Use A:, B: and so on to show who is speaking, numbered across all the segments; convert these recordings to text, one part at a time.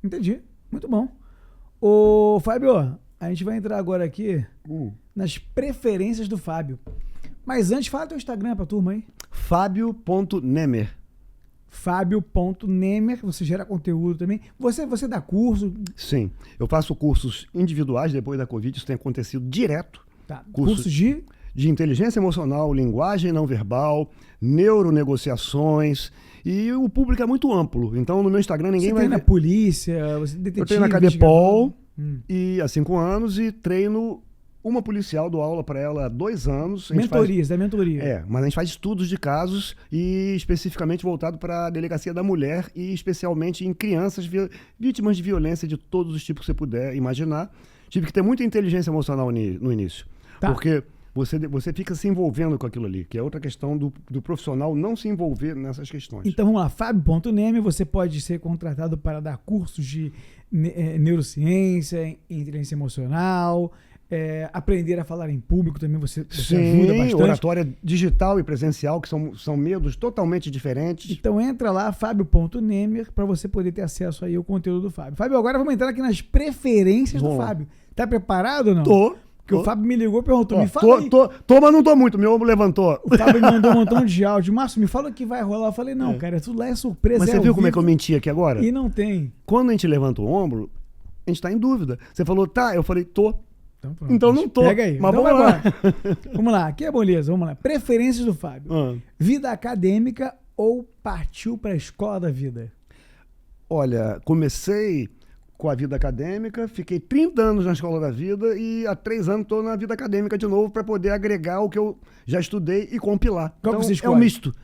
A: Entendi. Muito bom. Ô, Fábio, a gente vai entrar agora aqui nas preferências do Fábio. Mas antes, fala teu Instagram pra turma aí.
B: Fábio.Nemer.
A: Fábio.Nemer, você gera conteúdo também. Você dá curso?
B: Sim, eu faço cursos individuais depois da Covid, isso tem acontecido direto.
A: Tá. Cursos de
B: inteligência emocional, linguagem não verbal, neuronegociações, e o público é muito amplo. Então no meu Instagram ninguém vai
A: ver. Você treina polícia, você é detetive?
B: Eu treino na Cadepol e há 5 anos e treino uma policial, dou aula para ela há 2 anos.
A: Da mentoria.
B: É, mas a gente faz estudos de casos e especificamente voltado para a delegacia da mulher e especialmente em crianças vítimas de violência de todos os tipos que você puder imaginar. Tive que ter muita inteligência emocional no início, porque você fica se envolvendo com aquilo ali, que é outra questão do profissional não se envolver nessas questões.
A: Então vamos lá, Fábio.Nemer, você pode ser contratado para dar cursos de neurociência, inteligência emocional, aprender a falar em público também, você ajuda bastante.
B: Oratória digital e presencial, que são medos totalmente diferentes.
A: Então entra lá, Fábio.Nemer, para você poder ter acesso aí ao conteúdo do Fábio. Fábio, agora vamos entrar aqui nas preferências do Fábio. Tá preparado ou não?
B: Tô.
A: Porque o Fábio me ligou e perguntou, me fala aí.
B: Tô, mas não tô muito, meu ombro levantou.
A: O Fábio me mandou um montão de áudio. Márcio, me fala o que vai rolar. Eu falei, não, cara, tudo lá é surpresa.
B: Mas você viu como é que eu menti aqui agora?
A: E não tem.
B: Quando a gente levanta o ombro, a gente tá em dúvida. Você falou, tá, eu falei, tô.
A: Então, pronto,
B: então não tô.
A: Pega aí.
B: Mas
A: então
B: vamos lá.
A: Vamos lá, aqui é moleza, vamos lá. Preferências do Fábio. Vida acadêmica ou partiu para a escola da vida?
B: Olha, comecei com a vida acadêmica, fiquei 30 anos na escola da vida e há 3 anos estou na vida acadêmica de novo para poder agregar o que eu já estudei e compilar.
A: Qual
B: então,
A: que você escolhe?
B: É um misto.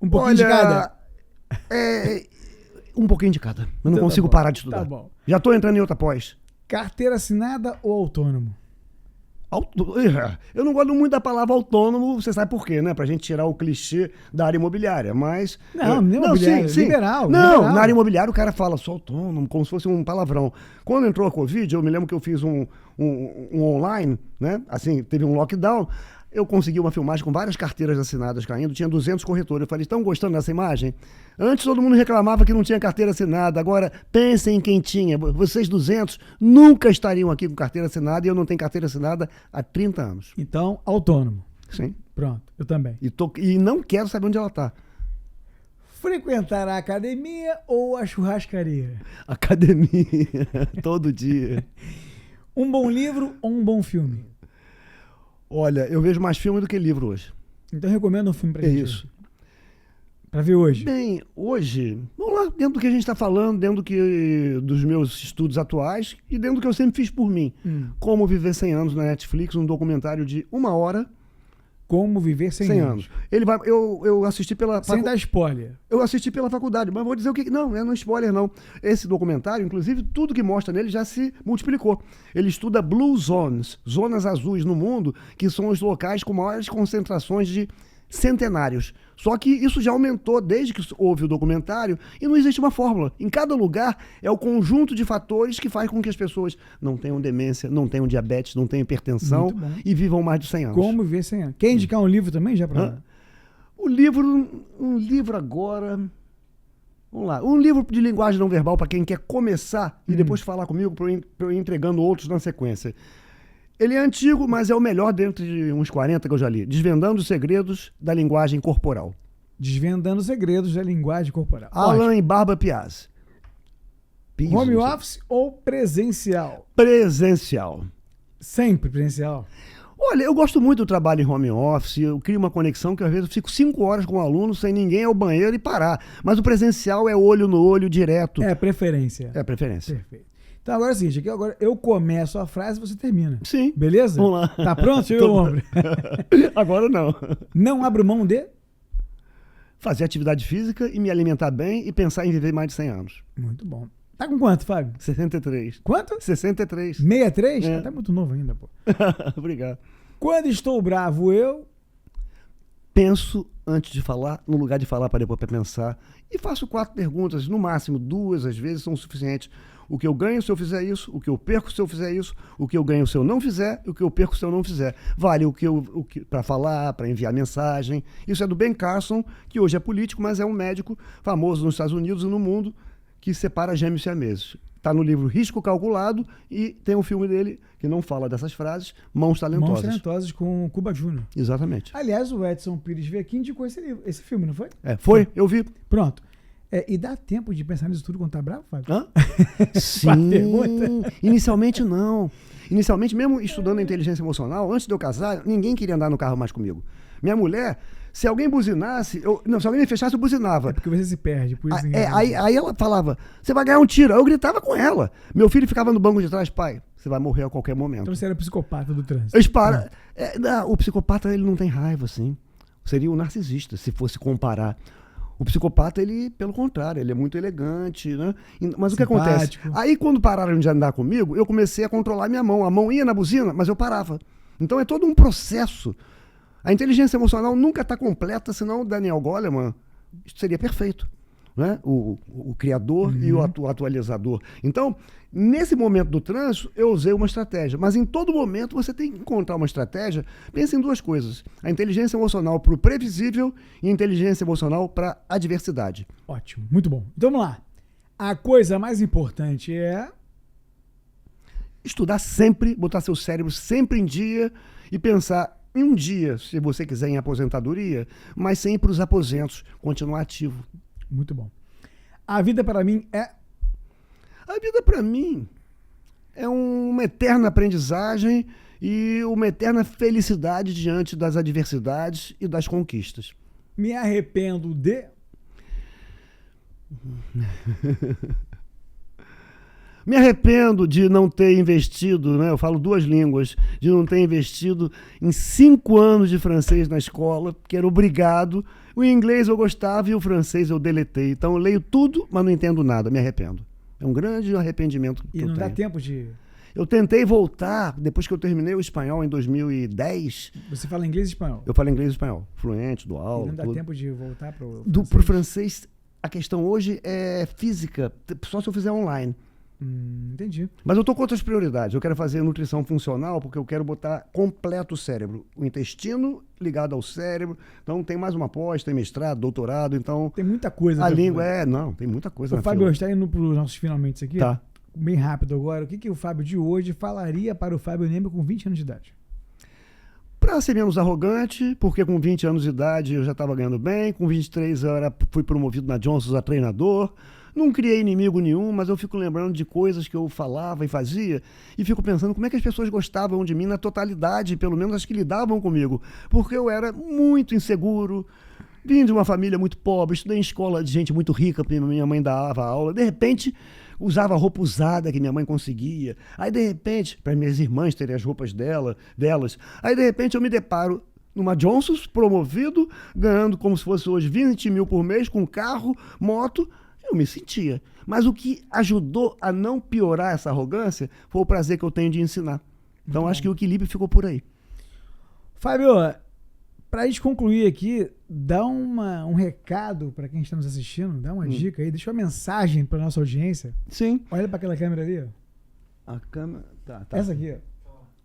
A: Um pouquinho de cada?
B: Um pouquinho de cada. Eu não consigo parar de estudar.
A: Tá bom.
B: Já estou entrando em outra pós.
A: Carteira assinada ou autônomo?
B: Eu não gosto muito da palavra autônomo, você sabe por quê, né? Pra gente tirar o clichê da área imobiliária, mas...
A: Não, imobiliária,
B: sim.
A: Liberal.
B: Na área imobiliária o cara fala só autônomo, como se fosse um palavrão. Quando entrou a Covid, eu me lembro que eu fiz um online, né? Assim, teve um lockdown, eu consegui uma filmagem com várias carteiras assinadas caindo, tinha 200 corretores. Eu falei, estão gostando dessa imagem? Antes todo mundo reclamava que não tinha carteira assinada, agora pensem em quem tinha. Vocês 200 nunca estariam aqui com carteira assinada e eu não tenho carteira assinada há 30 anos.
A: Então, autônomo.
B: Sim.
A: Pronto, eu também.
B: E não quero saber onde ela está.
A: Frequentar a academia ou a churrascaria?
B: Academia, todo dia.
A: Um bom livro ou um bom filme?
B: Olha, eu vejo mais filme do que livro hoje.
A: Então recomenda um filme pra gente.
B: É isso.
A: Pra ver hoje.
B: Bem, hoje, vamos lá, dentro do que a gente está falando, dentro dos meus estudos atuais e dentro do que eu sempre fiz por mim. Como Viver 100 Anos na Netflix, um documentário de 1 hora.
A: Como Viver 100 anos.
B: Eu assisti pela...
A: Sem dar spoiler.
B: Eu assisti pela faculdade, mas vou dizer o que... Não, não é spoiler, não. Esse documentário, inclusive, tudo que mostra nele já se multiplicou. Ele estuda Blue Zones, zonas azuis no mundo, que são os locais com maiores concentrações de centenários. Só que isso já aumentou desde que houve o documentário e não existe uma fórmula. Em cada lugar é o conjunto de fatores que faz com que as pessoas não tenham demência, não tenham diabetes, não tenham hipertensão e vivam mais de 100 anos.
A: Como Viver 100 anos. Quer indicar um livro também já para?
B: Um livro agora... Vamos lá. Um livro de linguagem não verbal para quem quer começar e depois falar comigo para eu ir entregando outros na sequência. Ele é antigo, mas é o melhor dentro de uns 40 que eu já li. Desvendando os segredos da linguagem corporal.
A: Desvendando os segredos da linguagem corporal.
B: Alan e Barbara Piazzi.
A: Home office ou presencial?
B: Presencial.
A: Sempre presencial?
B: Olha, eu gosto muito do trabalho em home office, eu crio uma conexão que às vezes eu fico 5 horas com o aluno sem ninguém ir ao banheiro e parar. Mas o presencial é olho no olho, direto.
A: É preferência.
B: É preferência.
A: Perfeito. Então agora é o seguinte, aqui agora eu começo a frase e você termina.
B: Sim.
A: Beleza?
B: Vamos lá.
A: Tá pronto, seu ombro?
B: Agora não.
A: Não abro mão de?
B: Fazer atividade física e me alimentar bem e pensar em viver mais de 100 anos.
A: Muito bom. Tá com quanto, Fábio?
B: 63.
A: Quanto?
B: 63.
A: 63?
B: É.
A: Tá muito novo ainda, pô.
B: Obrigado.
A: Quando estou bravo, eu...
B: Penso antes de falar, no lugar de falar para depois pensar. E faço 4 perguntas, no máximo 2 às vezes são suficientes. O que eu ganho se eu fizer isso, o que eu perco se eu fizer isso, o que eu ganho se eu não fizer, e o que eu perco se eu não fizer. Vale para falar, para enviar mensagem. Isso é do Ben Carson, que hoje é político, mas é um médico famoso nos Estados Unidos e no mundo, que separa gêmeos siameses. Está no livro Risco Calculado e tem um filme dele que não fala dessas frases, Mãos Talentosas.
A: Mãos Talentosas com Cuba Júnior.
B: Exatamente.
A: Aliás, o Edson Pires veio aqui e indicou esse filme, não foi?
B: Foi, eu vi.
A: Pronto. E dá tempo de pensar nisso tudo quando tá bravo, Fábio?
B: Hã? Sim. Inicialmente não. Inicialmente, mesmo estudando a inteligência emocional, antes de eu casar, ninguém queria andar no carro mais comigo. Minha mulher, se alguém buzinasse, se alguém me fechasse, eu buzinava.
A: É porque você se perde. Por isso
B: aí ela falava, você vai ganhar um tiro. Aí eu gritava com ela. Meu filho ficava no banco de trás, pai, você vai morrer a qualquer momento.
A: Então você era psicopata do trânsito.
B: O psicopata, ele não tem raiva, assim. Seria o narcisista, se fosse comparar. O psicopata, ele, pelo contrário, ele é muito elegante, né? Mas o que acontece? Aí, quando pararam de andar comigo, eu comecei a controlar minha mão. A mão ia na buzina, mas eu parava. Então é todo um processo. A inteligência emocional nunca está completa, senão o Daniel Goleman seria perfeito, né? O criador e o atualizador. Então, nesse momento do trânsito, eu usei uma estratégia. Mas em todo momento você tem que encontrar uma estratégia. Pensa em duas coisas. A inteligência emocional para o previsível e a inteligência emocional para a adversidade.
A: Ótimo, muito bom. Então vamos lá. A coisa mais importante é...
B: estudar sempre, botar seu cérebro sempre em dia e pensar em um dia, se você quiser, em aposentadoria, mas sem ir para os aposentos, continuar ativo.
A: Muito bom. A vida para mim é...
B: A vida para mim é uma eterna aprendizagem e uma eterna felicidade diante das adversidades e das conquistas.
A: Me arrependo de...
B: Me arrependo de não ter investido, né? Eu falo duas línguas, de não ter investido em 5 anos de francês na escola, porque era obrigado. O inglês eu gostava e o francês eu deletei. Então eu leio tudo, mas não entendo nada, me arrependo. É um grande arrependimento que eu tenho.
A: E não dá tempo de...
B: Eu tentei voltar, depois que eu terminei o espanhol em 2010.
A: Você fala inglês e espanhol?
B: Eu falo inglês e espanhol, fluente, dou aula.
A: E não dá tempo de voltar para o
B: francês? Pro francês, a questão hoje é física, só se eu fizer online.
A: Entendi.
B: Mas eu estou com outras prioridades. Eu quero fazer nutrição funcional porque eu quero botar completo o cérebro. O intestino ligado ao cérebro. Então tem mais uma pós, tem mestrado, doutorado. Então
A: tem muita coisa.
B: A língua tem muita coisa.
A: O Fábio está indo para os nossos finalmente aqui.
B: Tá.
A: Bem rápido agora. O que o Fábio de hoje falaria para o Fábio Neme com 20 anos de idade?
B: Para ser menos arrogante, porque com 20 anos de idade eu já estava ganhando bem. Com 23 eu fui promovido na Johnson a treinador. Não criei inimigo nenhum, mas eu fico lembrando de coisas que eu falava e fazia e fico pensando como é que as pessoas gostavam de mim na totalidade, pelo menos as que lidavam comigo, porque eu era muito inseguro, vim de uma família muito pobre, estudei em escola de gente muito rica, porque minha mãe dava aula, de repente usava roupa usada que minha mãe conseguia, aí de repente, para minhas irmãs terem as roupas delas, aí de repente eu me deparo numa Johnson's, promovido, ganhando como se fosse hoje 20 mil por mês, com carro, moto. Eu me sentia. Mas o que ajudou a não piorar essa arrogância foi o prazer que eu tenho de ensinar. Então acho que o equilíbrio ficou por aí.
A: Fábio, para a gente concluir aqui, dá um recado para quem está nos assistindo, dá uma dica aí, deixa uma mensagem para nossa audiência.
B: Sim.
A: Olha para aquela câmera ali.
B: A câmera... Tá.
A: Essa aqui, ó.